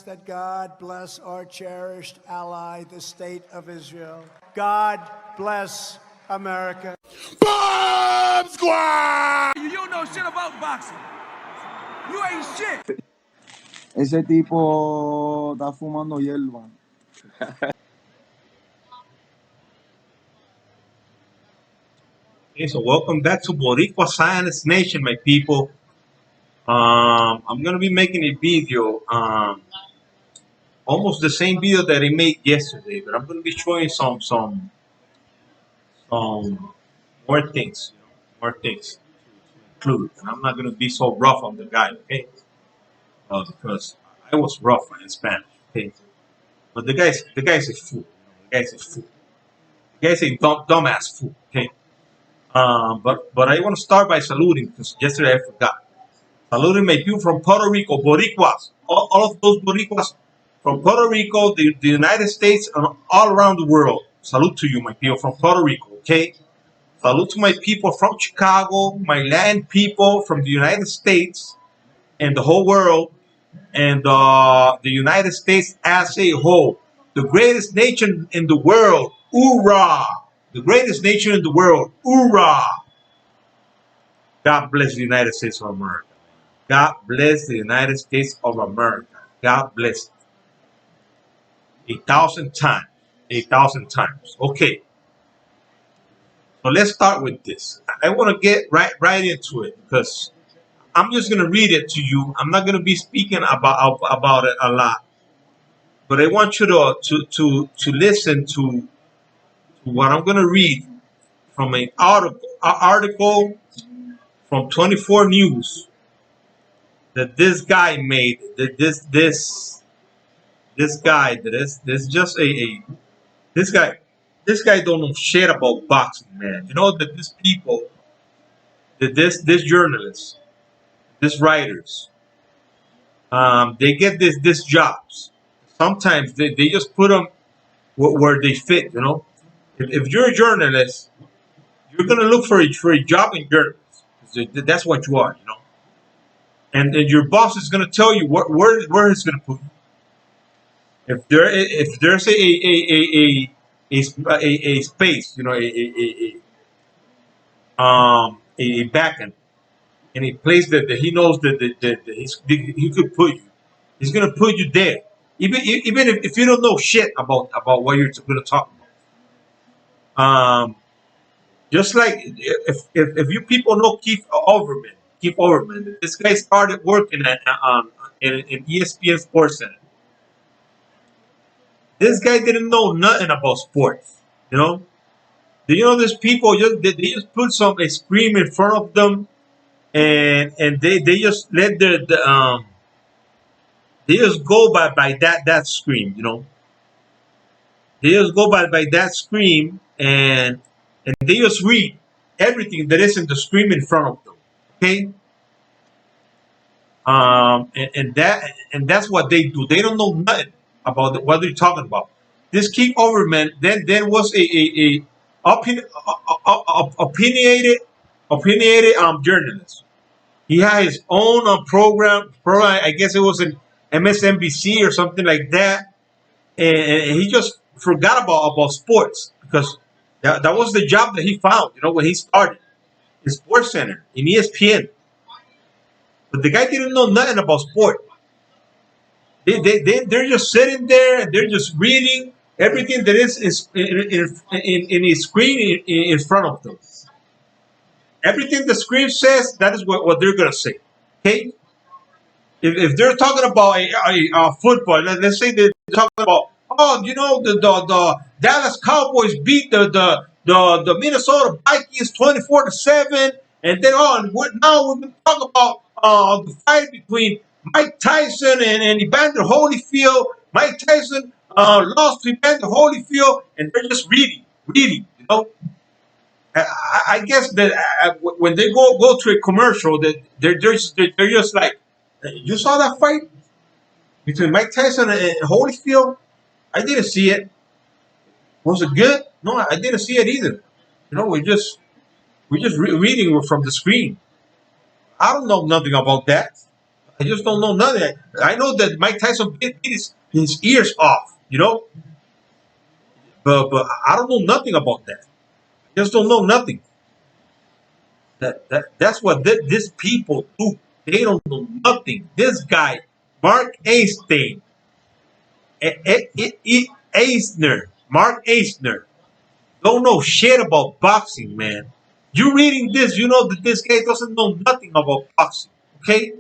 that God bless our cherished ally, the State of Israel. God bless America. Bomb Squad! You don't know shit about boxing. You ain't shit. Ese tipo está fumando hierba. Okay, so welcome back to Boricua Science Nation, my people. I'm gonna be making a video, almost the same video that I made yesterday, but I'm gonna be showing some more things, more things to include. And I'm not gonna be so rough on the guy, okay? Because I was rough in Spanish, okay? But the guy's a fool. The guy's a fool. The guy's a dumbass fool, okay? But I want to start by saluting because yesterday I forgot. Saluting my people from Puerto Rico, Boricuas, all of those Boricuas from Puerto Rico, the United States, and all around the world. Salute to you, my people from Puerto Rico, okay? Salute to my people from Chicago, my Latin people from the United States and the whole world, and the United States as a whole. The greatest nation in the world, hoorah! The greatest nation in the world, hoorah! God bless the United States of America. God bless the United States of America. God bless it. 1,000 times. 1,000 times. Okay. So let's start with this. I want to get right into it because I'm just going to read it to you. I'm not going to be speaking about it a lot. But I want you to listen to what I'm going to read from an article from 24 News that this guy made. That this guy that is just this guy don't know shit about boxing, man. You know that these people, that this journalists, these writers, they get this jobs. Sometimes they just put them where they fit. You know, if you're a journalist, you're gonna look for a job in journalism. That's what you are. You know, and your boss is gonna tell you where he's gonna put you. If there's a space, you know, a backend in a place that he knows that he could put you, he's gonna put you there. Even if you don't know shit about what you're gonna talk about. Just like if you people know Keith Overman, this guy started working at in ESPN Sports Center. This guy didn't know nothing about sports, you know. You know, these people they just put a screen in front of them, and they just let they just go by that scream, you know. They just go by that scream, and they just read everything that is in the screen in front of them. Okay. And that's what they do. They don't know nothing about what they're talking about. This Keith Overman then was a opinionated journalist. He had his own program. I guess it was an MSNBC or something like that, and he just forgot about sports because that was the job that he found. You know, when he started in Sports Center in ESPN. But the guy didn't know nothing about sport. They're just sitting there and they're just reading everything that is in his screen in front of them. Everything the screen says, that is what they're going to say. Okay? If they're talking about a football, let's say they're talking about, oh, you know, the Dallas Cowboys beat the Minnesota Vikings 24-7, and then now we're going to talk about the fight between Mike Tyson and Evander Holyfield. Mike Tyson lost to Evander Holyfield, and they're just reading, you know. I guess that when they go to a commercial, that they're just like, you saw that fight between Mike Tyson and Holyfield? I didn't see it. Was it good? No, I didn't see it either. You know, we're just reading from the screen. I don't know nothing about that. I just don't know nothing. I know that Mike Tyson bit his ears off, but I don't know nothing about that. I just don't know nothing. That's what these people do. They don't know nothing. This guy, Mark Einstein, Mark Eisner, don't know shit about boxing, man. You reading this, you know that this guy doesn't know nothing about boxing. Okay?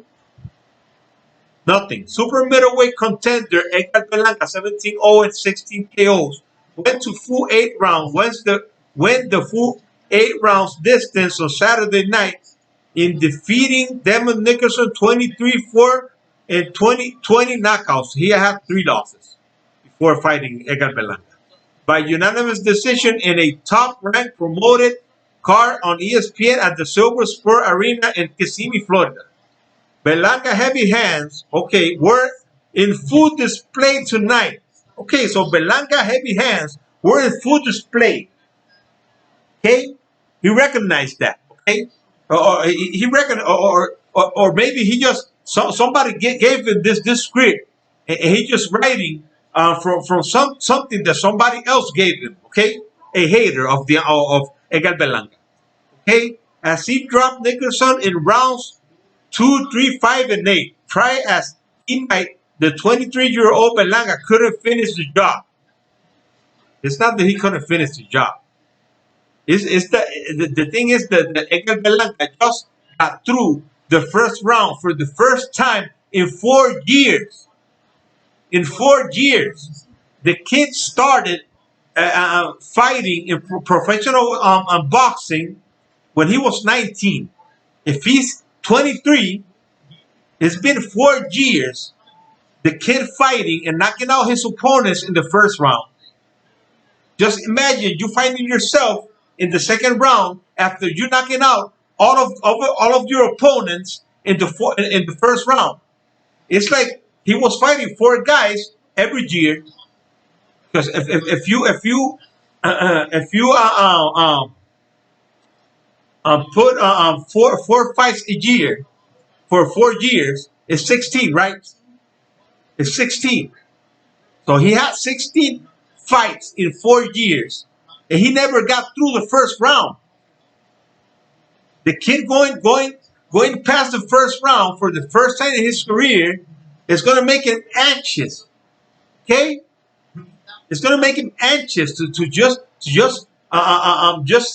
Nothing. Super middleweight contender Edgar Berlanga, 17-0 and 16 KOs. Went to full 8 rounds. Went the full 8 rounds distance on Saturday night in defeating Demon Nicholson 23-4 and 20 knockouts. He had 3 losses before fighting Edgar Berlanga by unanimous decision in a top-ranked promoted card on ESPN at the Silver Spur Arena in Kissimmee, Florida. Berlanga heavy hands, okay, were in full display tonight. Okay, so Berlanga heavy hands were in full display. Okay, he recognized that. Okay, or he reckoned, or maybe he just somebody gave him this script, and he just writing from something that somebody else gave him. Okay, a hater of Edgar Berlanga. Okay, as he dropped Nicholson in rounds 2, 3, 5, and 8. Try as he might, the 23-year-old Berlanga couldn't finish the job. It's not that he couldn't finish the job. The thing is that Edgar Berlanga just got through the first round for the first time in 4 years. In 4 years, the kid started fighting in professional boxing when he was 19. If he's 23, it's been 4 years. The kid fighting and knocking out his opponents in the first round. Just imagine you finding yourself in the second round after you knocking out all of your opponents in the first round. It's like he was fighting 4 guys every year. Because if you put four fights a year for 4 years, it's 16, right? It's 16. So he had 16 fights in 4 years, and he never got through the first round. The kid going past the first round for the first time in his career is going to make him anxious. Okay, it's going to make him anxious to just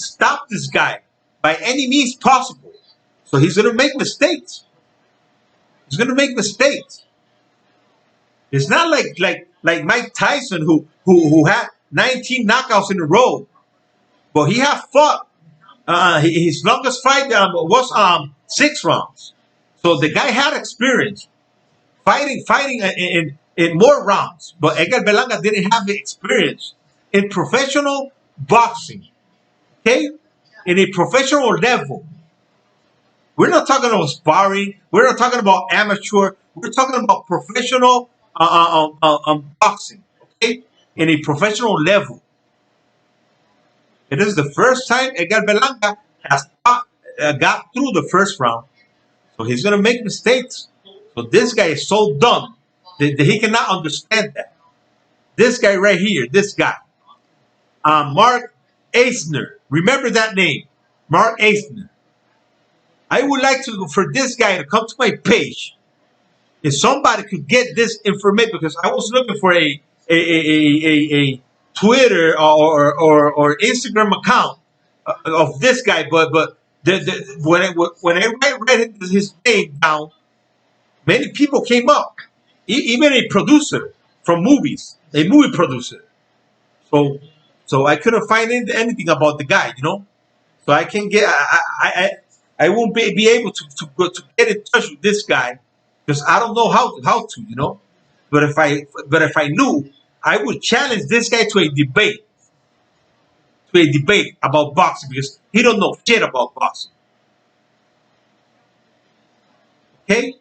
stop this guy by any means possible. So he's going to make mistakes. He's going to make mistakes. It's not like Mike Tyson who had 19 knockouts in a row, but he had fought. His longest fight was 6 rounds. So the guy had experience fighting in more rounds. But Edgar Berlanga didn't have the experience in professional boxing. Okay, in a professional level. We're not talking about sparring. We're not talking about amateur. We're talking about professional boxing. Okay, in a professional level. It is the first time Edgar Berlanga has got through the first round. So he's going to make mistakes. So this guy is so dumb that he cannot understand that. This guy right here, this guy, Mark Eisner. Remember that name, Mark Eisner. I would like for this guy to come to my page. If somebody could get this information, because I was looking for a Twitter or Instagram account of this guy, but when I write his name down, many people came up, even a producer from movies, a movie producer. So I couldn't find anything about the guy, So I can get I won't be able to get in touch with this guy because I don't know how to. But if I knew, I would challenge this guy to a debate about boxing because he don't know shit about boxing. Okay?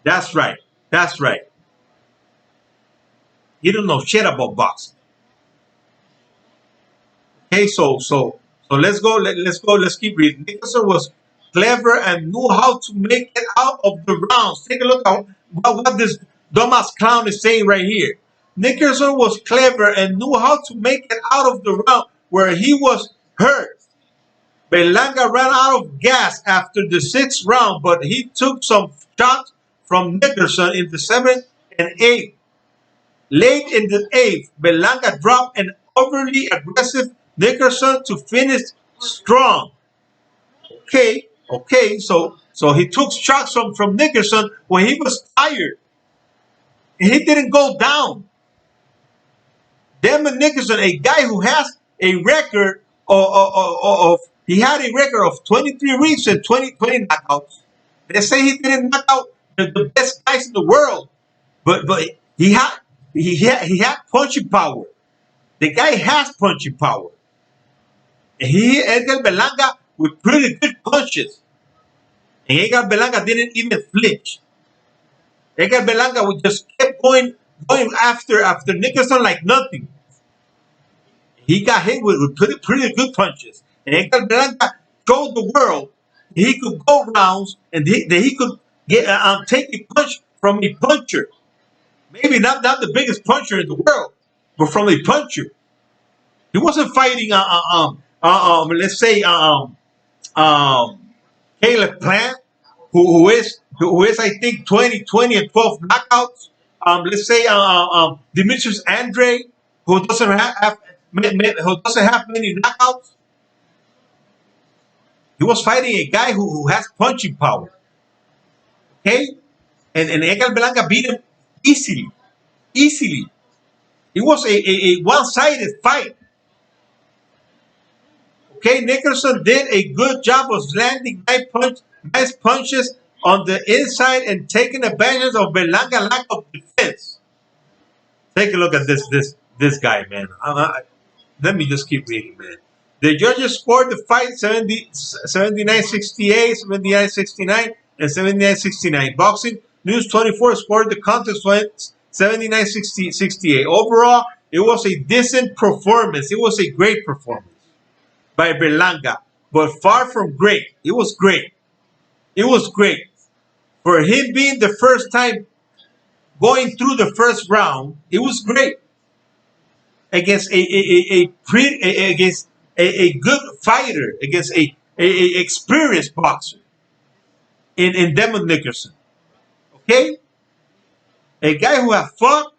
That's right. He don't know shit about boxing. Okay, so let's go. Let's keep reading. Nicholson was clever and knew how to make it out of the rounds. Take a look at what this dumbass clown is saying right here. Nickerson was clever and knew how to make it out of the round where he was hurt. Berlanga ran out of gas after the 6th round, but he took some shots from Nickerson in the 7th and 8th. Late in the 8th, Berlanga dropped an overly aggressive Nickerson to finish strong. Okay, so he took shots from Nickerson when he was tired. And he didn't go down. Damon Nickerson, a guy who has a record of he had a record of 23 wins and 20 knockouts. They say he didn't knock out the best guys in the world, but he had punching power. The guy has punching power. And Edgar Berlanga with pretty good punches. And Edgar Berlanga didn't even flinch. Edgar Berlanga would just kept going after Nickerson like nothing. He got hit with pretty good punches. And Edgar Berlanga showed the world he could go rounds and that he could get take a punch from a puncher. Maybe not the biggest puncher in the world, but from a puncher. He wasn't fighting let's say Caleb Plant, who is I think 20 and 12 knockouts. Let's say Demetrius Andre, who doesn't have many knockouts. He was fighting a guy who has punching power. Okay? And Edgar Berlanga beat him easily. It was a one-sided fight. Okay, Nickerson did a good job of landing nice punches on the inside and taking advantage of Berlanga's lack of defense. Take a look at this guy, man. Let me just keep reading, man. The judges scored the fight 79-68, 79-69, and 79-69. Boxing News 24 scored the contest 79-68. Overall, it was a decent performance. It was a great performance by Berlanga, but far from great. It was great. It was great. For him being the first time going through the first round, it was great. Against a good fighter, against a experienced boxer in Damon Nickerson. Okay? A guy who had fought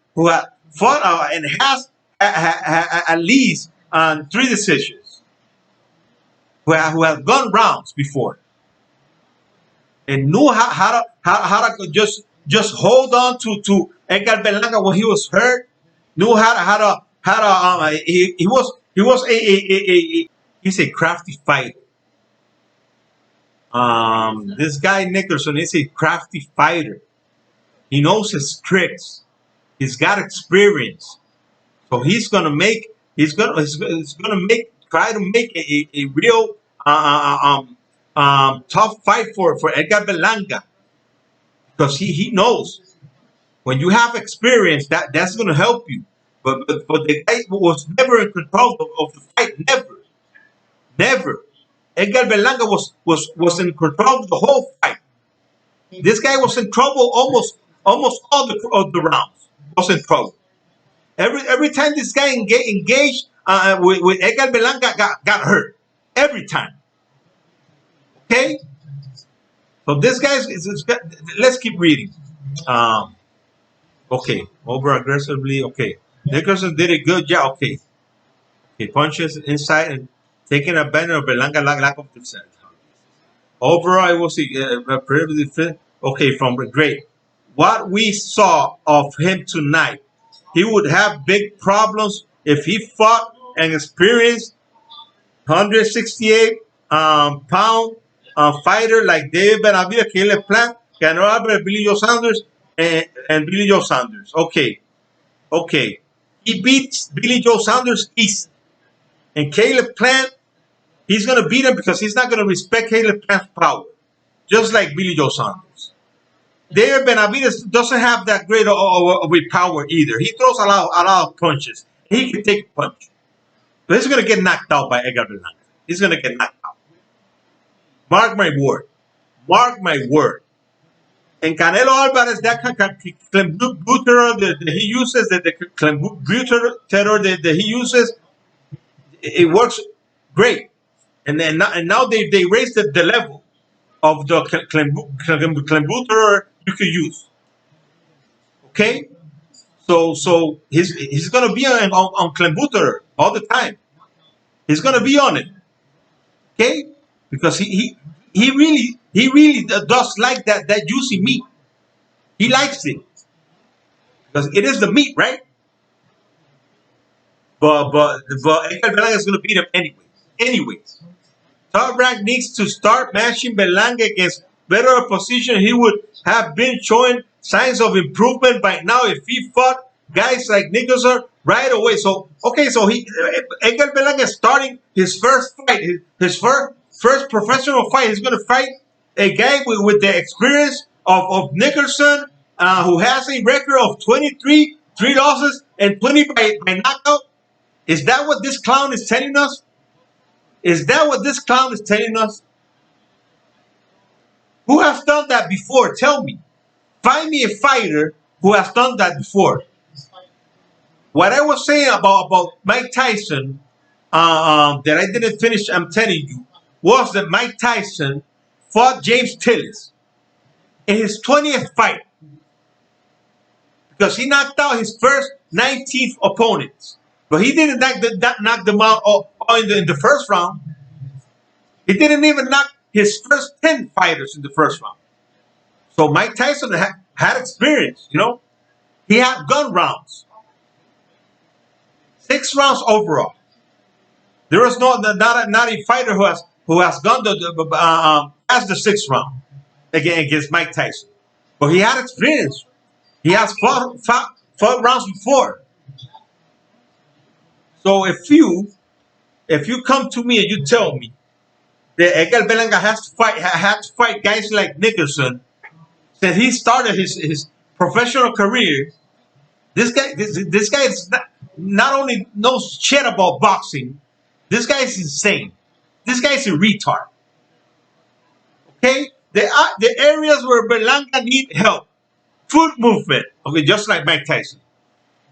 and has at least 3 decisions. Who have gone rounds before. And knew how to just hold on to Edgar Berlanga when he was hurt. Knew he's a crafty fighter. This guy Nickerson is a crafty fighter. He knows his tricks. He's got experience. So try to make a real tough fight for Edgar Berlanga, because he knows when you have experience that's going to help you. But the guy was never in control of the fight. Never. Edgar Berlanga was in control of the whole fight. This guy was in trouble almost all the rounds. Was in trouble. Every time this guy engaged with Edgar Berlanga got hurt. Every time. Okay? So this guy let's keep reading. Okay. Over aggressively. Okay. Nickerson did a good job. Okay. Punches inside and taking advantage of Berlanga lack of defense. Overall, it was a pretty fit. Okay, from great. What we saw of him tonight, he would have big problems if he fought an experienced 168 pound fighter like David Benavidez, Caleb Plant, Canelo Alvarez, Billy Joe Saunders, and Billy Joe Saunders. Okay. He beats Billy Joe Saunders easy. And Caleb Plant, he's going to beat him because he's not going to respect Caleb Plant's power. Just like Billy Joe Saunders. David Benavidez doesn't have that great of a power either. He throws a lot of punches. He can take a punch. But he's going to get knocked out by Edgar Berlanga. He's going to get knocked out. Mark my word. Mark my word. And Canelo Alvarez, that clenbuterol that he uses, the clenbuterol that he uses, it works great. And then now they raised the level of the clenbuterol you could use. Okay, so he's gonna be on clenbuterol all the time. He's gonna be on it. Okay, because he really does like that juicy meat. He likes it because it is the meat, right? But Edgar Berlanga is gonna beat him anyways. Top Rank needs to start matching Berlanga against better opposition. He would have been showing signs of improvement by now if he fought guys like Nicholson right away. So Edgar Berlanga is starting his first fight, his first professional fight. He's going to fight a guy with the experience of Nicholson, who has a record of 23, 3 losses, and 20 by knockout. Is that what this clown is telling us? Is that what this clown is telling us? Who has done that before? Tell me. Find me a fighter who has done that before. What I was saying about Mike Tyson, that I didn't finish, I'm telling you, was that Mike Tyson fought James Tillis in his 20th fight because he knocked out his first 19th opponents. But he didn't knock them out in the first round. He didn't even knock his first 10 fighters in the first round. So Mike Tyson had experience, you know. He had gun rounds. 6 rounds overall. There is not a fighter who has gone past the 6th round against Mike Tyson. But he had experience. He has fought rounds before. So if you come to me and you tell me that Edgar Berlanga had to fight guys like Nicholson, that he started his professional career, this guy is not only knows shit about boxing, this guy is insane. This guy is a retard. Okay, the areas where Berlanga need help, foot movement. Okay, just like Mike Tyson.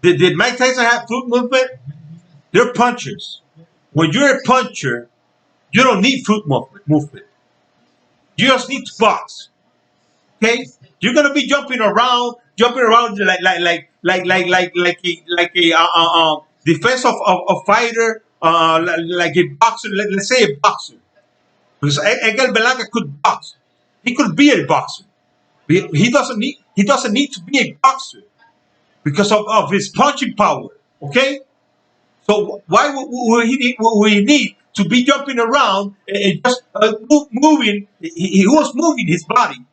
Did Mike Tyson have foot movement? They're punchers. When you're a puncher, you don't need foot movement. You just need to box. Okay? You're gonna be jumping around like a defense of fighter, like a boxer. Let's say a boxer, because Edgar Berlanga could box. He could be a boxer. He doesn't need to be a boxer because of his punching power. Okay. So why would he need to be jumping around and just moving? He was moving his body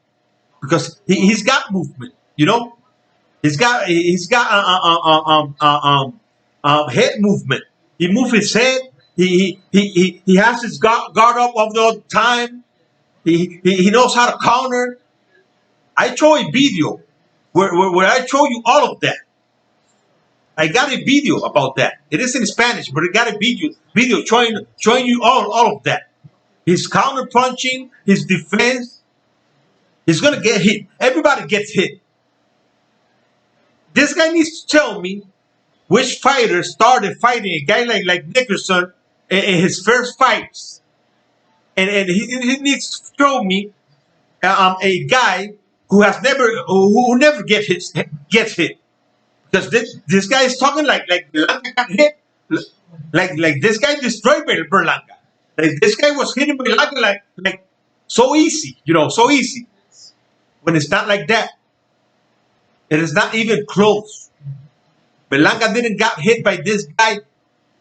because he's got movement. You know, he's got head movement. He moves his head. He has his guard up all the time. He knows how to counter. I show a video where I show you all of that. I got a video about that. It is in Spanish, but I got a video showing you all of that. His counter punching, his defense. He's gonna get hit. Everybody gets hit. This guy needs to tell me which fighter started fighting a guy like Nicholson in his first fights, and he needs to show me a guy who never gets hit. Because this guy is talking like Berlanga got hit, like this guy destroyed Berlanga. Like this guy was hitting Berlanga like so easy, so easy. When it's not like that, it is not even close. Berlanga didn't get hit by this guy.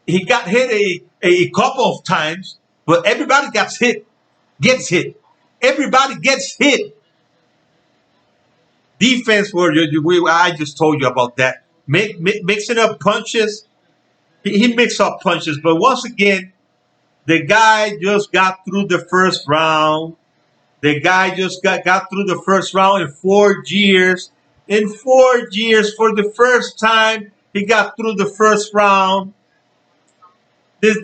He got hit a couple of times, but everybody gets hit. Everybody gets hit. Defense, I just told you about that. Mixing up punches. He mixed up punches, but once again, the guy just got through the first round. The guy just got through the first round in 4 years. In 4 years, for the first time, he got through the first round.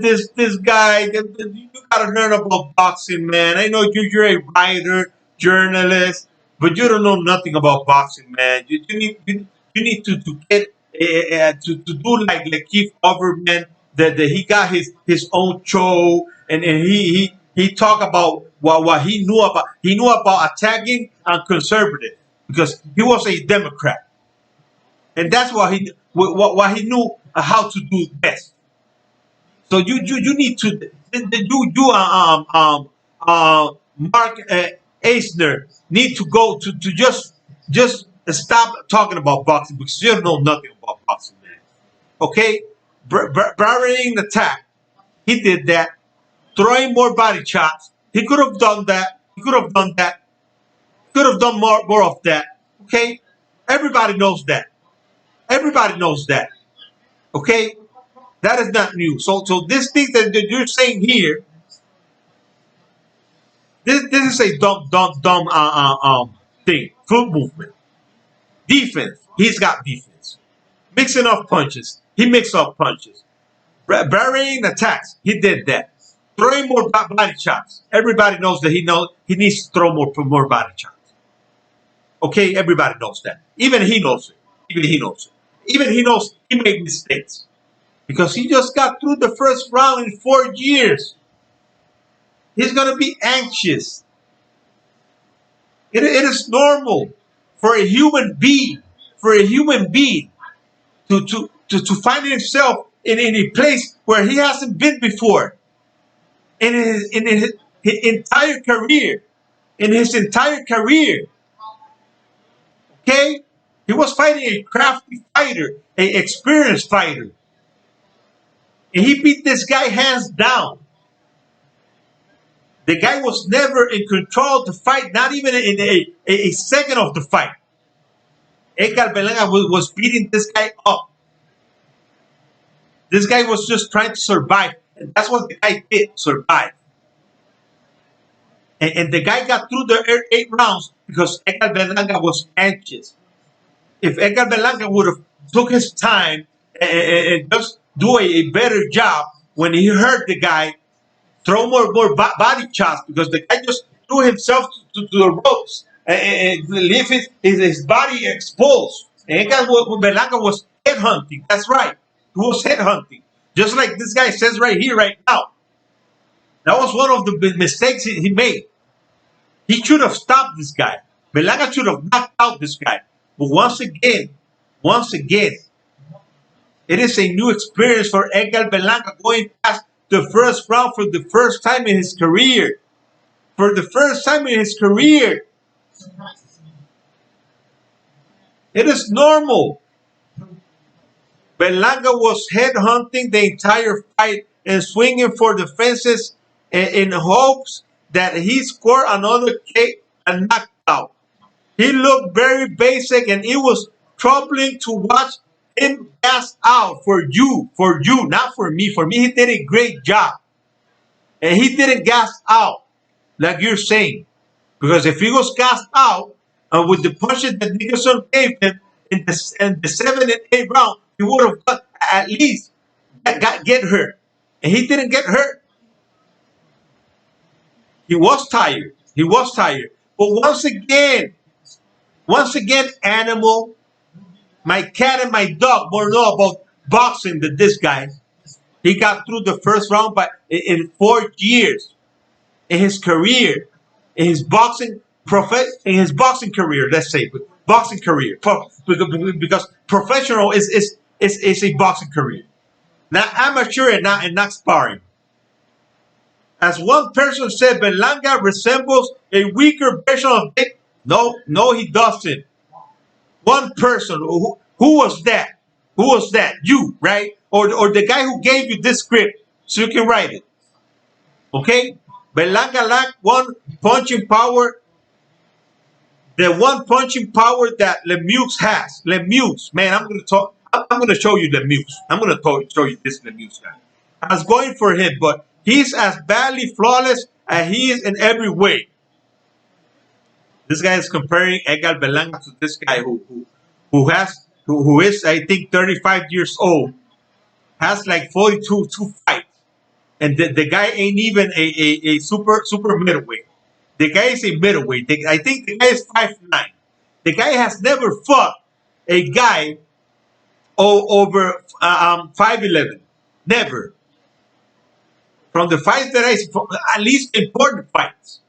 this guy. You gotta learn about boxing, man. I know you're a writer, journalist, but you don't know nothing about boxing, man. You need to get to do like Keith Overman. That he got his own show, and he talk about what he knew about. He knew about attacking and conservative because he was a Democrat, and that's what he knew how to do best. So you need to Mark Eisner need to go to just stop talking about boxing because you don't know nothing about boxing, man. Okay, burying the attack, he did that. Throwing more body shots, he could have done that. He could have done that. Could have done more of that. Okay, everybody knows that. Everybody knows that. Okay, that is not new. So this thing that you're saying here, this is a dumb thing. Foot movement, defense. He's got defense. Mixing up punches. He mixed up punches. Burying attacks. He did that. Throwing more body shots. Everybody knows that he needs to throw more body shots. Okay, everybody knows that. Even he knows it. Even he knows it. Even he knows he made mistakes. Because he just got through the first round in 4 years. He's going to be anxious. It is normal for a human being, to find himself in a place where he hasn't been before. In his entire career. In his entire career. Okay? He was fighting a crafty fighter, an experienced fighter. And he beat this guy hands down. The guy was never in control of the fight, not even in a second of the fight. Edgar Berlanga was beating this guy up. This guy was just trying to survive. And that's what the guy did, survive. And the guy got through the 8 rounds because Edgar Berlanga was anxious. If Edgar Berlanga would have took his time and just do a better job when he heard the guy throw more body shots because the guy just threw himself to the ropes and leave his body exposed. And Edgar Berlanga was headhunting. That's right. He was headhunting. Just like this guy says right here, right now. That was one of the mistakes he made. He should have stopped this guy. Berlanga should have knocked out this guy. But once again, it is a new experience for Edgar Berlanga going past the first round for the first time in his career. For the first time in his career. It is normal. Berlanga was headhunting the entire fight and swinging for the fences in hopes that he scored another kick and knocked out. He looked very basic and it was troubling to watch him gas out for you, not for me. For me, he did a great job. And he didn't gas out like you're saying. Because if he was gassed out with the punches that Nicholson gave him in the 7th and 8th round, he would have got at least get hurt. And he didn't get hurt. He was tired. But once again, animal, my cat and my dog more know about boxing than this guy. He got through the first round in 4 years in his career, in his boxing career. Let's say boxing career, because professional is a boxing career, not amateur and not sparring. As one person said, Berlanga resembles a weaker version of Dick. No, he doesn't. One person. Who was that? Who was that? You, right? Or the guy who gave you this script so you can write it. Okay? Berlanga lacked one punching power. The one punching power that Lemieux has. Lemieux, man, I'm gonna show you Lemieux. I'm gonna show you this Lemieux guy. I was going for him, but he's as badly flawless as he is in every way. This guy is comparing Edgar Berlanga to this guy who is, I think, 35 years old, has like 42 fights, and the guy ain't even a super middleweight. The guy is a middleweight. I think the guy is 5'9". The guy has never fought a guy over 5'11". Never. From the fights that at least important fights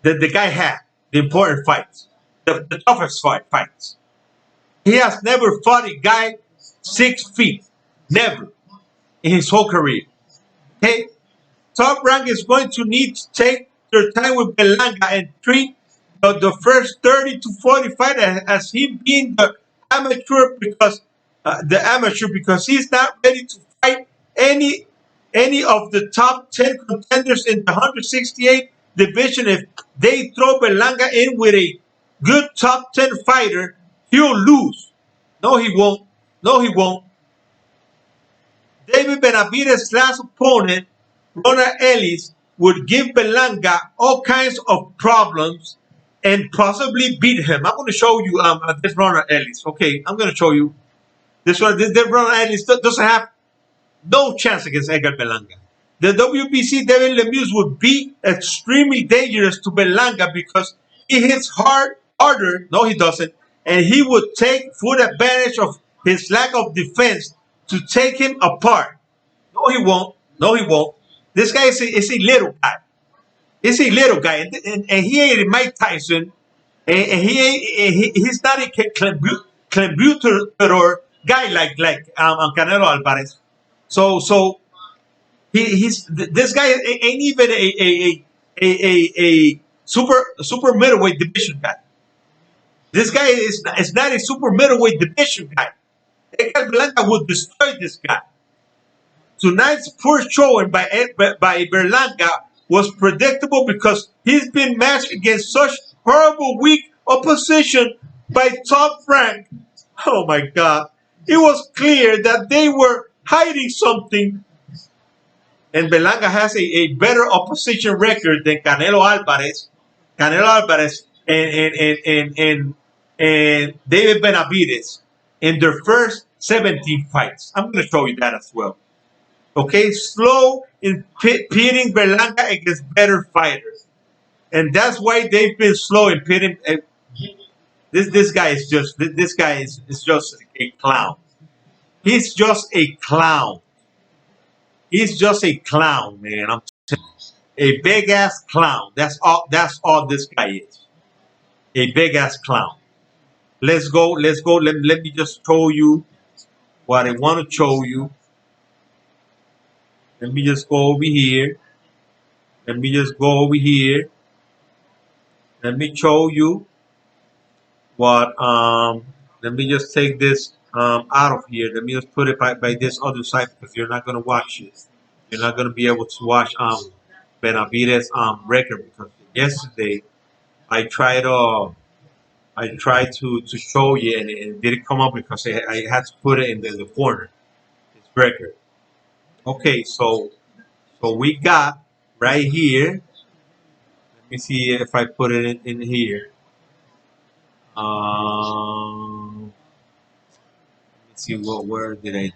that the guy had, the important fights, the toughest fights. He has never fought a guy 6 feet. Never in his whole career. Okay? Top Rank is going to need to take their time with Berlanga and treat the first 30 to 40 fight as him being the amateur because he's not ready to fight any of the top 10 contenders in the 168 division. If they throw Berlanga in with a good top 10 fighter, he'll lose. No, he won't. No, he won't. David Benavidez' last opponent, Ronald Ellis, would give Berlanga all kinds of problems and possibly beat him. I'm going to show you this Ronald Ellis. Okay, I'm going to show you this one. This Ronald Ellis doesn't have no chance against Edgar Berlanga. The WBC Devin Lemieux would be extremely dangerous to Berlanga because he hits harder. No, he doesn't. And he would take full advantage of his lack of defense to take him apart. No, he won't. No, he won't. This guy is a little guy. He's a little guy, and he ain't Mike Tyson, and he's not a clambuter guy like Canelo Alvarez. So this guy ain't even a super middleweight division guy. This guy is not a super middleweight division guy. Edgar Berlanga would destroy this guy. Tonight's poor showing by Berlanga was predictable because he's been matched against such horrible, weak opposition by Top Rank. Oh my God. It was clear that they were hiding something. And Berlanga has a better opposition record than Canelo Alvarez. And David Benavidez in their first 17 fights. I'm going to show you that as well. Okay, slow in pitting Berlanga against better fighters, and that's why they've been slow in pitting. This guy is just a clown. He's just a clown. He's just a clown, man. I'm telling you. A big ass clown. That's all this guy is. A big ass clown. Let's go. Let me just show you what I want to show you. Let me just go over here. Let me show you what let me just take this out of here. Let me just put it by this other side because you're not gonna watch it. You're not gonna be able to watch Benavidez record because yesterday I tried to show you and it didn't come up because I had to put it in the corner. His record. Okay, so we got right here. Let me see if I put it in here. Let me see where did I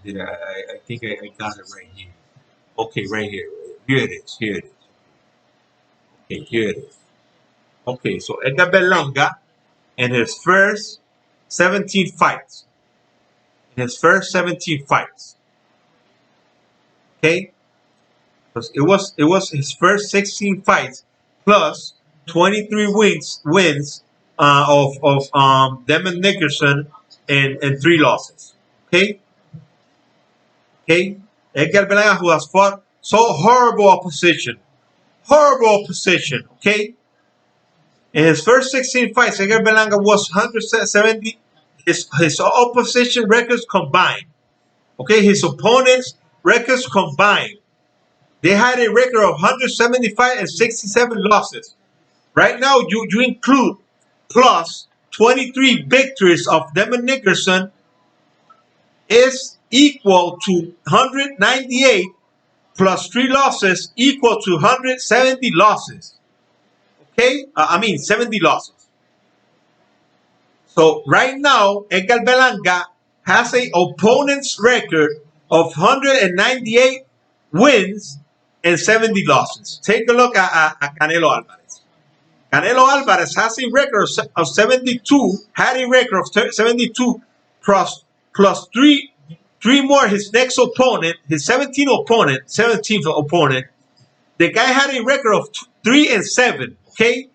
think I got it right here. Okay, right here. Here it is. Okay, here it is. Okay, so Edgar Berlanga in his first 17 fights. Okay, because it was his first 16 fights plus 23 wins of Demon Nickerson and 3 losses. Okay, Edgar Berlanga, who has fought so horrible opposition. Okay, in his first 16 fights, Edgar Berlanga was 170. His opposition records combined. Okay, his opponents' records combined, they had a record of 175 and 67 losses. Right now, you include plus 23 victories of Demon Nickerson is equal to 198 plus 3 losses equal to 170 losses. Okay, 70 losses. So right now, Edgar Berlanga has a opponent's record of 198 wins and 70 losses. Take a look at Canelo Alvarez. Canelo Alvarez has a record of 72, had a record of 72 plus three more his next opponent, his 17th opponent. The guy had a record of 3-7, okay?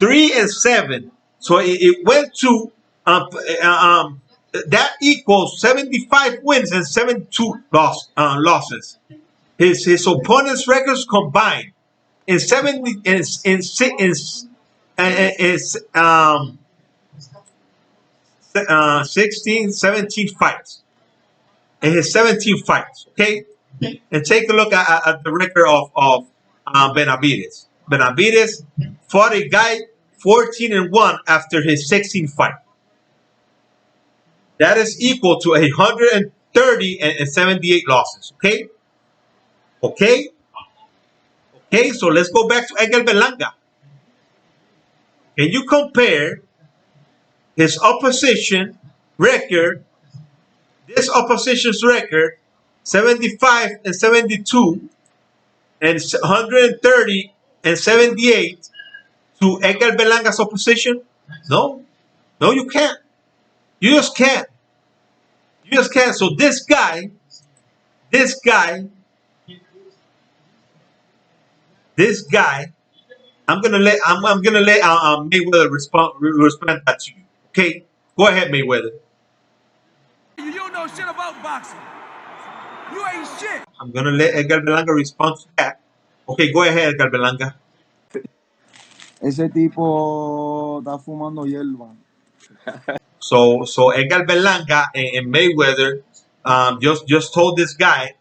3-7. So it went to that equals 75 wins and 72 losses. His opponents' records combined in 16, 17 fights. In his 17 fights, okay? And take a look at the record of Benavidez. Benavidez fought a guy 14-1 after his 16th fight. That is equal to 130 and 78 losses, okay? Okay? Okay, so let's go back to Edgar Berlanga. Can you compare his opposition record, this opposition's record, 75 and 72 and 130 and 78 to Edgar Berlanga's opposition? No. No, you can't. You just can't. You just can't. So this guy, I'm gonna let Mayweather respond that to you. Okay, go ahead, Mayweather. You don't know shit about boxing. You ain't shit. I'm gonna let Edgar Berlanga respond to that. Okay, go ahead, Edgar Berlanga. Ese tipo está fumando hierba. So Edgar Berlanga and Mayweather just told this guy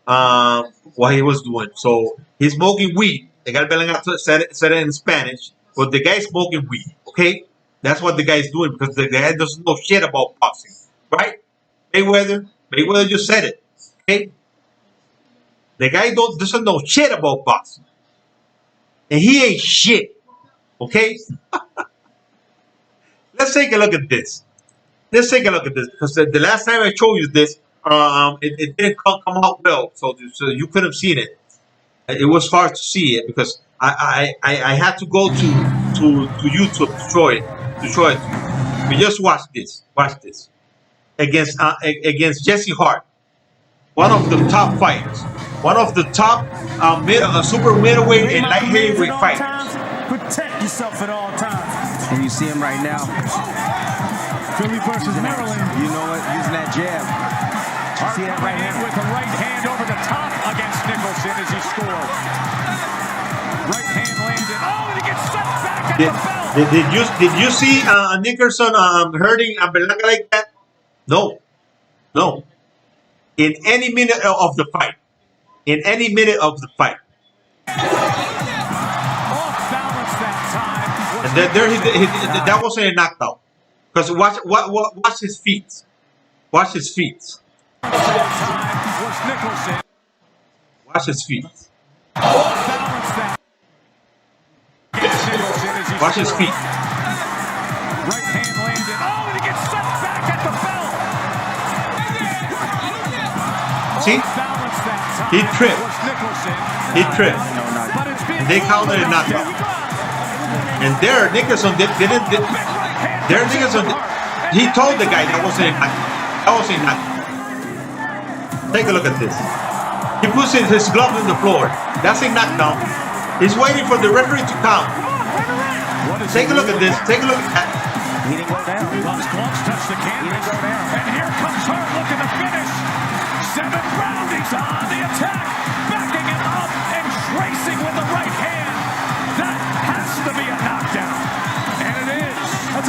what he was doing. So he's smoking weed. Edgar Berlanga said it in Spanish, but the guy's smoking weed. Okay, that's what the guy's doing because the guy doesn't know shit about boxing, right? Mayweather just said it. Okay, the guy doesn't know shit about boxing, and he ain't shit. Okay, let's take a look at this. Let's take a look at this because the last time I showed you this, it didn't come out well, so you couldn't have seen it. It was hard to see it because I had to go to YouTube to show it to you. But just watch this. Watch this against Jesse Hart, one of the top fighters, one of the top super middleweight and light heavyweight fighters. Protect yourself at all times. And you see him right now. Philly versus Maryland. You know what? Using that jab. You see that right hand with the right hand over the top against Nicholson as he scored. Right hand landed. Oh, and he gets set back at the belt. Did you see Nicholson hurting Berlanga like that? No. In any minute of the fight. In any minute of the fight. And that wasn't a knockout. Because watch his feet. Watch his feet. Watch his feet. Watch his feet. Right hand landed. Oh, and he gets set back at the belt. See? He tripped. He tripped. And they counted a knockout. And there, Nicholson didn't. He told the guy that wasn't a knockout. That wasn't a knockout. Take a look at this. He puts his glove on the floor. That's a knockdown. He's waiting for the referee to count. Take a look at this. Take a look at that. He didn't go down. His gloves touch the canvas. And here comes Hart looking to finish. 7th round. He's on the attack. Backing it up and tracing with the right hand. That has to be a knockdown. And it is. That's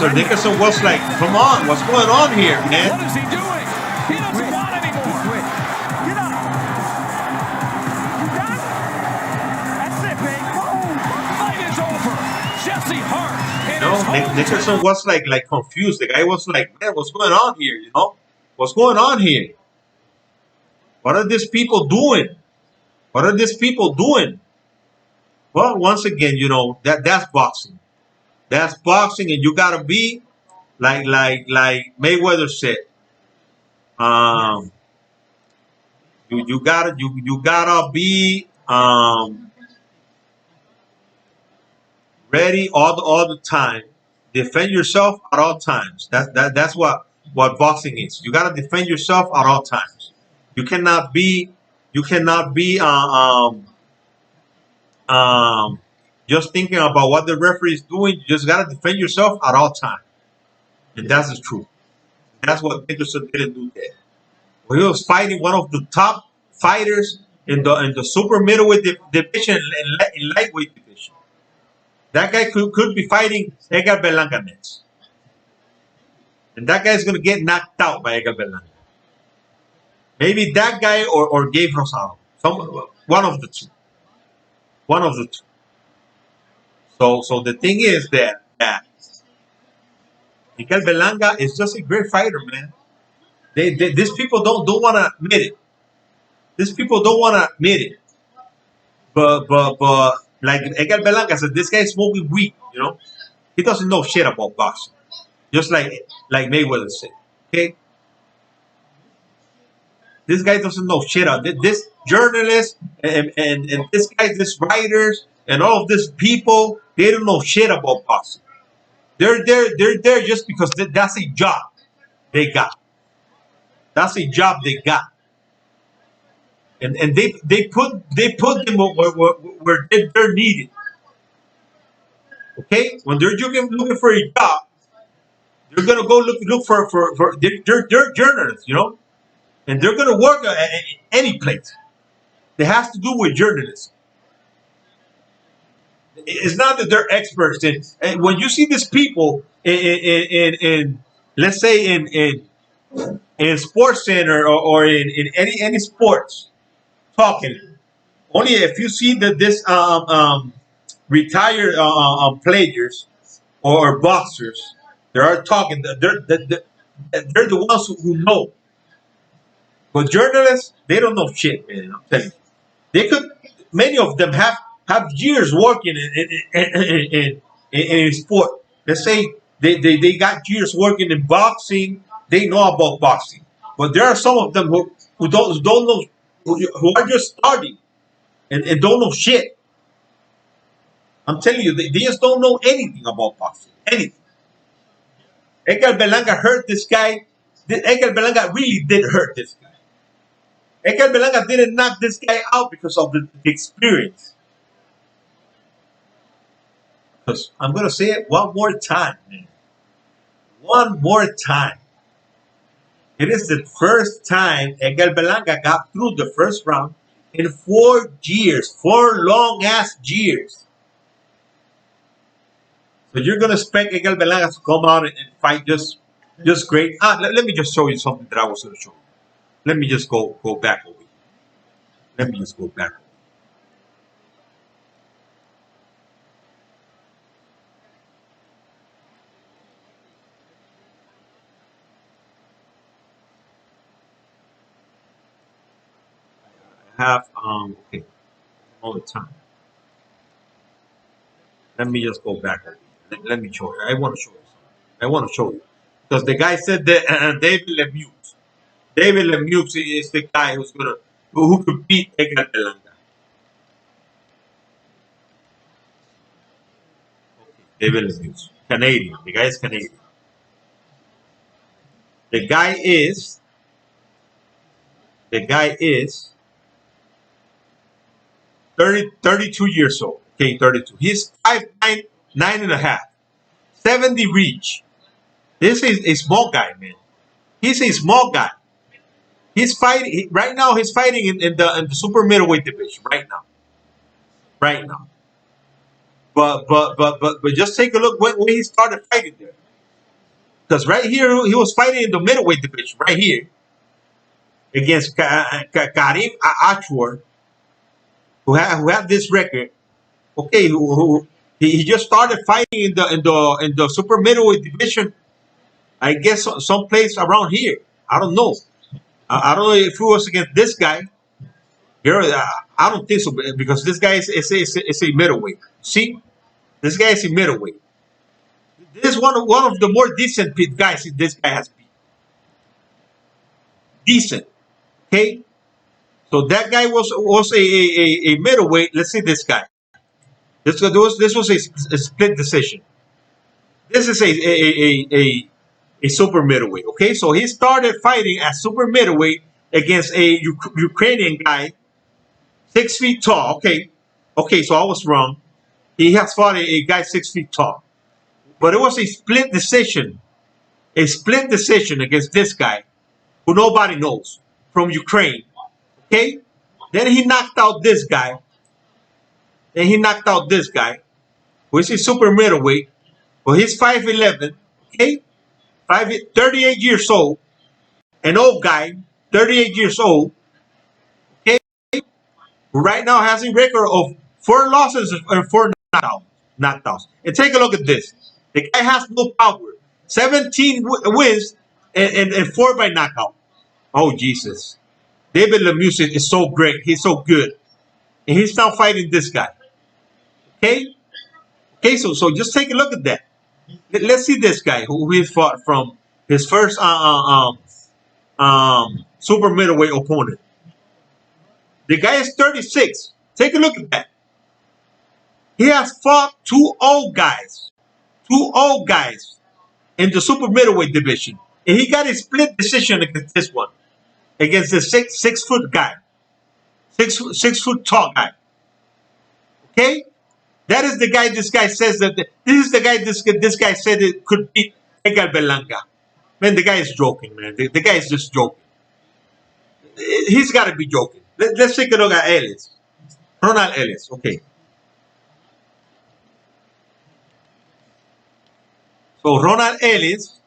a Nicholson was like, come on, what's going on here, man? What is he doing? He doesn't want anymore. Get up. You got it? That's it, baby. Fight is over. Jesse Hart. Nicholson was like confused. The guy was like, man, what's going on here? You know? What's going on here? What are these people doing? What are these people doing? Well, once again, you know, that's boxing. That's boxing, and you gotta be like Mayweather said. You gotta be ready all the time. Defend yourself at all times. That's what boxing is. You gotta defend yourself at all times. You cannot be just thinking about what the referee is doing. You just gotta defend yourself at all times, and that's the truth. That's what Peterson didn't do there. When he was fighting one of the top fighters in the super middleweight division and in lightweight division. That guy could be fighting Edgar Berlanga next. And that guy's going to get knocked out by Edgar Berlanga. Maybe that guy or Gabe Rosado. One of the two. One of the two. So the thing is that Edgar Berlanga is just a great fighter, man. These people don't want to admit it. These people don't want to admit it. But like Edgar Berlanga said, this guy is smoking weed, you know. He doesn't know shit about boxing. Just like Mayweather said. Okay? This guy doesn't know shit about it. This journalist and this guy, this writers and all of these people, they don't know shit about boxing. They're there just because that's a job they got. That's a job they got. And they put them where they're needed. Okay, when they're looking for a job, they're gonna go look for they're journalists, you know, and they're gonna work at any place that has to do with journalism. It's not that they're experts in. And when you see these people in let's say in Sports Center or in any sports. Talking. Only if you see that this retired players or boxers, they are talking. They're the ones who know. But journalists, they don't know shit, man. I'm telling you. Many of them have years working in sport. Let's say they got years working in boxing. They know about boxing. But there are some of them who don't know. Who are just starting and don't know shit. I'm telling you, they just don't know anything about boxing. Anything. Edgar Berlanga hurt this guy. Edgar Berlanga really did hurt this guy. Edgar Berlanga didn't knock this guy out because of the experience. Because I'm going to say it one more time, man. One more time. It is the first time Edgar Berlanga got through the first round in 4 years, 4 long-ass years. So you're going to expect Edgar Berlanga to come out and fight just great. Let me just show you something that I was going to show you. Let me just go back over here. Let me just go back. Have okay all the time. Let me just go back. Let me show you. I want to show you something. I want to show you because the guy said that David Lemieux. David Lemieux is the guy who could beat Edgar Berlanga. Okay. David Lemieux, Canadian. The guy is Canadian. The guy is 32 years old. Okay, 32. He's 5'9", 9.5. 70 reach. This is a small guy, man. He's a small guy. He's fighting right now. He's fighting in the super middleweight division right now. Right now. But just take a look when he started fighting there. Because right here he was fighting in the middleweight division right here against Karim Achwar. Who have this record? Okay, he just started fighting in the super middleweight division. I guess someplace around here. I don't know. I don't know if it was against this guy. Here, I don't think so because this guy is a middleweight. See, this guy is a middleweight. This is one of the more decent guys this guy has been. Decent, okay. So that guy was a middleweight. Let's see this guy. This was a split decision. This is a super middleweight. Okay, so he started fighting at super middleweight against a Ukrainian guy, 6 feet tall. Okay, so I was wrong. He has fought a guy 6 feet tall, but it was a split decision against this guy who nobody knows from Ukraine. Okay, then he knocked out this guy. Then he knocked out this guy, who is a super middleweight. Well, he's 5'11", okay? 38 years old. An old guy, 38 years old, okay? Who right now has a record of 4 losses and 4 knockdowns. And take a look at this. The guy has no power. 17 wins and 4 by knockout. Oh, Jesus. David Lemieux is so great. He's so good. And he's now fighting this guy. Okay, so just take a look at that. Let's see this guy who he fought from his first super middleweight opponent. The guy is 36. Take a look at that. He has fought 2 old guys in the super middleweight division, and he got a split decision against this one, against the 6 foot guy, 6 foot tall guy. Okay. That is the guy. This guy says that this is the guy. This guy said it could beat Edgar Berlanga. Man, the guy is joking, man. The guy is just joking. He's got to be joking. Let's take a look at Ellis, Ronald Ellis. Okay. So Ronald Ellis,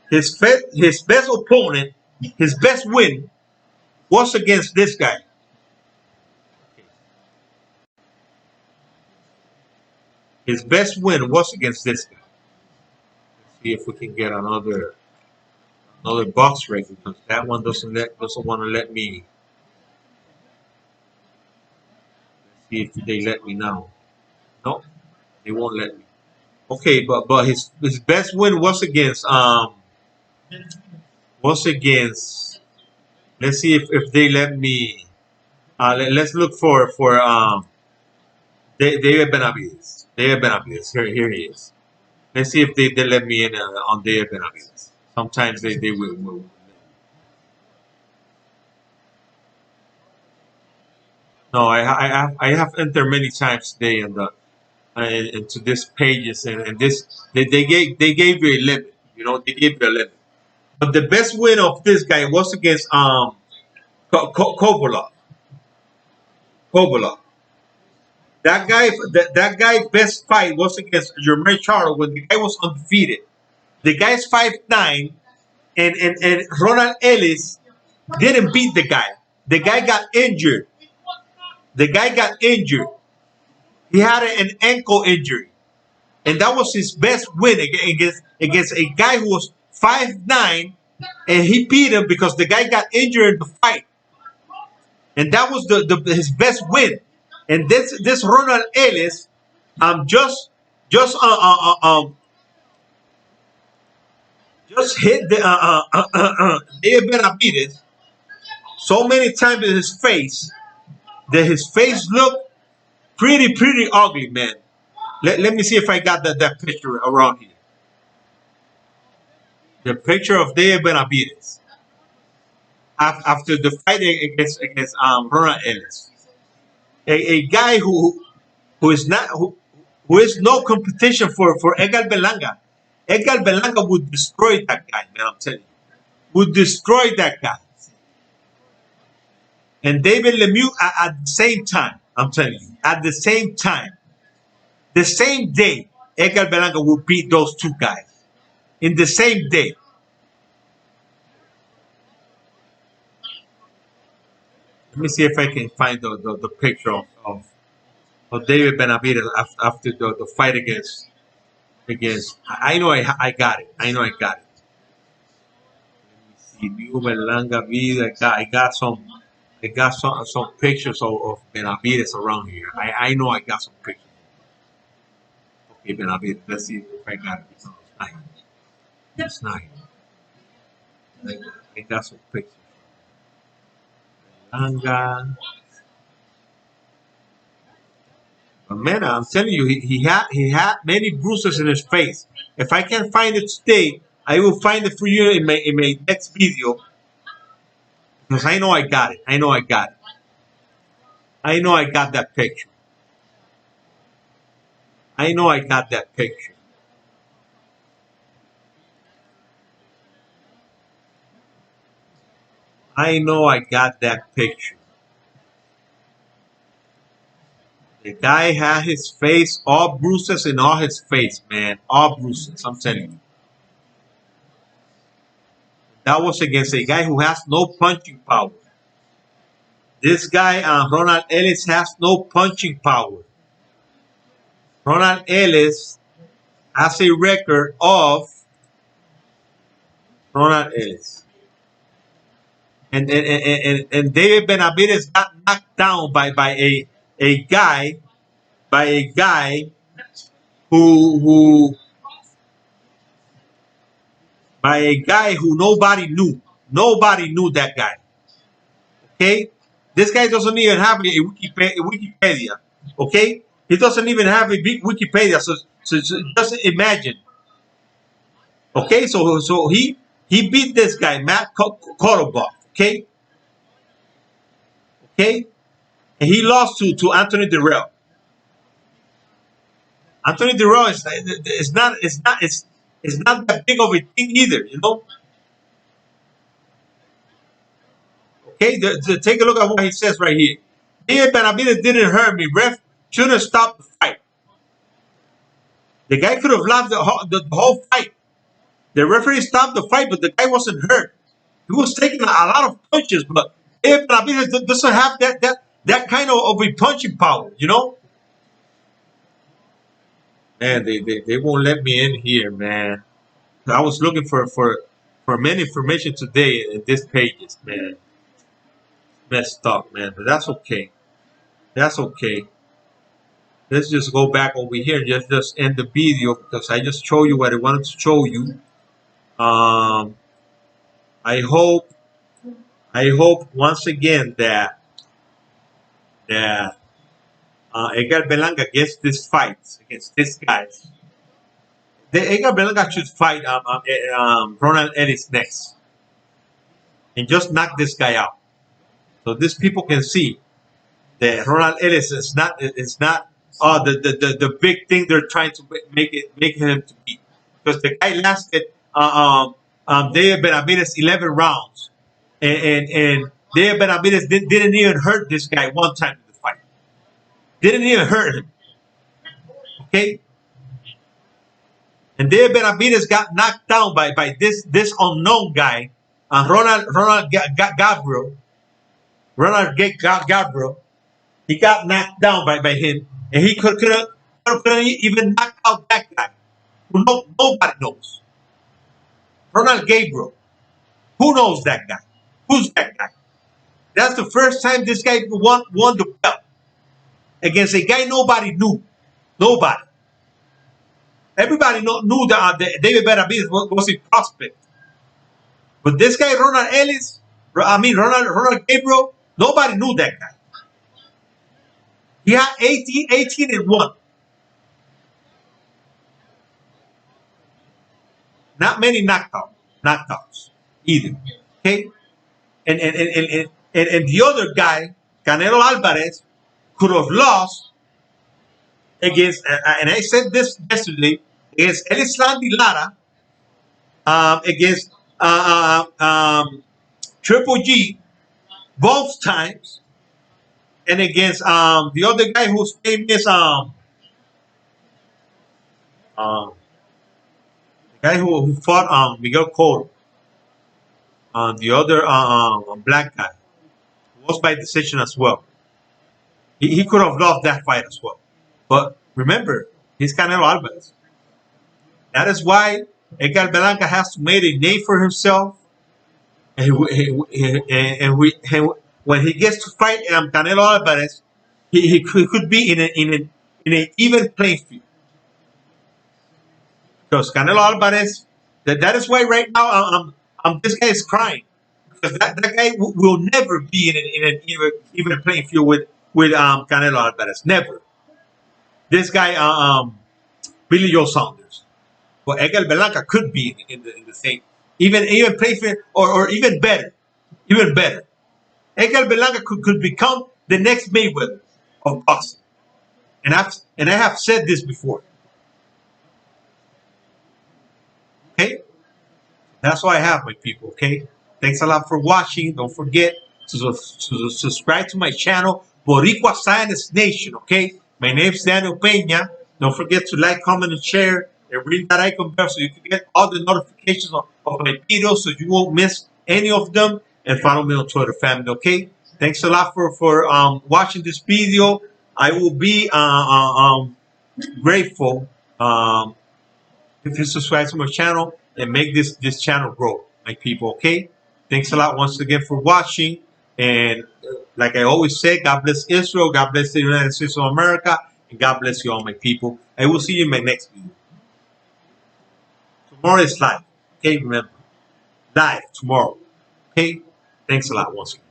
his best opponent, his best win was against this guy. His best win was against this guy. Let's see if we can get another box rate, because that one doesn't want to let me. Let's see if they let me now. No, they won't let me. Okay, but his best win was against Let's see if they let me. Let's look for David Benavides. David Benavides. Here he is. Let's see if they let me in on David Benavides. Sometimes they will. No, I have entered many times today into this pages, and this they gave you a limit. You know, they gave you a limit. But the best win of this guy was against Kovalev. That guy best fight was against Jermaine Charlo when the guy was undefeated. The guy's 5'9", and Ronald Ellis didn't beat the guy. The guy got injured. He had an ankle injury, and that was his best win against a guy who was 5'9", and he beat him because the guy got injured in the fight, and that was his best win. And this Ronald Ellis, just hit the David Benavides so many times in his face that his face looked pretty ugly, man. Let me see if I got that picture around here. The picture of David Benavides after the fight against Ronald Ellis. A guy who is no competition for Edgar Berlanga. Edgar Berlanga would destroy that guy, man. I'm telling you, would destroy that guy. And David Lemieux at the same time. I'm telling you, at the same time, the same day, Edgar Berlanga would beat those 2 guys in the same day. Let me see if I can find the picture of David Benavides after the fight against. I know I got it. Let me see. New Berlanga video. I got some pictures of Benavides around here. I know I got some pictures. Okay, Benavides. Let's see if I got it. It's nice. I got some pictures. Berlanga. But man, I'm telling you, he had many bruises in his face. If I can find it today, I will find it for you in my next video. Because I know I got it. I know I got it. I know I got that picture. I know I got that picture. I know I got that picture. The guy had his face, all bruises in all his face, man. All bruises, I'm telling you. That was against a guy who has no punching power. This guy, Ronald Ellis, has no punching power. Ronald Ellis has a record of Ronald Ellis. And David Benavidez got knocked down by a guy who nobody knew. Nobody knew that guy. Okay? This guy doesn't even have a Wikipedia. Okay? He doesn't even have a big Wikipedia. So just imagine. Okay? So he beat this guy, Matt Korobov. Okay? Okay? And he lost to Anthony Dirrell. Anthony Dirrell is not that big of a thing either, you know. Okay, take a look at what he says right here. David Benavidez didn't hurt me. Ref should have stopped the fight. The guy could have lost the whole fight. The referee stopped the fight, but the guy wasn't hurt. He was taking a lot of punches, but David Benavidez doesn't have that kind of a punching power, you know. Man, they won't let me in here, man. I was looking for many information today in these pages, man. Messed up, man, but that's okay. That's okay. Let's just go back over here and just end the video because I just showed you what I wanted to show you. I hope once again that Edgar Berlanga gets this fight against this guy. Edgar Berlanga should fight Ronald Ellis next and just knock this guy out. So these people can see that Ronald Ellis is not the big thing they're trying to make him to be, because the guy lasted David Benavidez 11 rounds, and David Benavidez didn't even hurt this guy one time in the fight. Didn't even hurt him. Okay, and David Benavidez got knocked down by this unknown guy, Ronald Gabriel. Ronald Gabriel, he got knocked down by him, and he couldn't even knock out that guy. Nobody knows. Ronald Gabriel. Who knows that guy? Who's that guy? That's the first time this guy won the belt against a guy nobody knew. Nobody. Everybody knew that David Benavidez was a prospect. But this guy, Ronald Gabriel, nobody knew that guy. He had 18-1. Not many knockouts either. Okay? And the other guy, Canelo Alvarez, could have lost against, and I said this yesterday, against Elislandy Lara, against Triple G, both times, and against the other guy whose name is the guy who fought Miguel Cotto, the other black guy, was by decision as well. He could have lost that fight as well, but remember, he's Canelo Alvarez. That is why Edgar Berlanga has to make a name for himself. And when he gets to fight Canelo Alvarez, he could be in an even playing field. Because Canelo Alvarez, that is why right now this guy is crying. because that guy will never be in an even playing field with Canelo Alvarez. Never. This guy, Billy Joe Saunders, but Edgar Berlanga could be in the same, even play field or even better. Edgar Berlanga could become the next Mayweather of boxing, and I have said this before. Okay, that's what I have, my people. Okay, thanks a lot for watching. Don't forget to subscribe to my channel, Boricua Science Nation. Okay, my name's Daniel Peña. Don't forget to like, comment, and share, and ring that icon bell so you can get all the notifications of my videos so you won't miss any of them. And follow me on Twitter, family. Okay, thanks a lot for watching this video. I will be grateful if you subscribe to my channel and make this channel grow, my people. Okay, thanks a lot once again for watching. And like I always say, God bless Israel, God bless the United States of America, and God bless you all, my people. I will see you in my next video. Tomorrow is live. Okay, remember, live tomorrow. Okay, thanks a lot once again.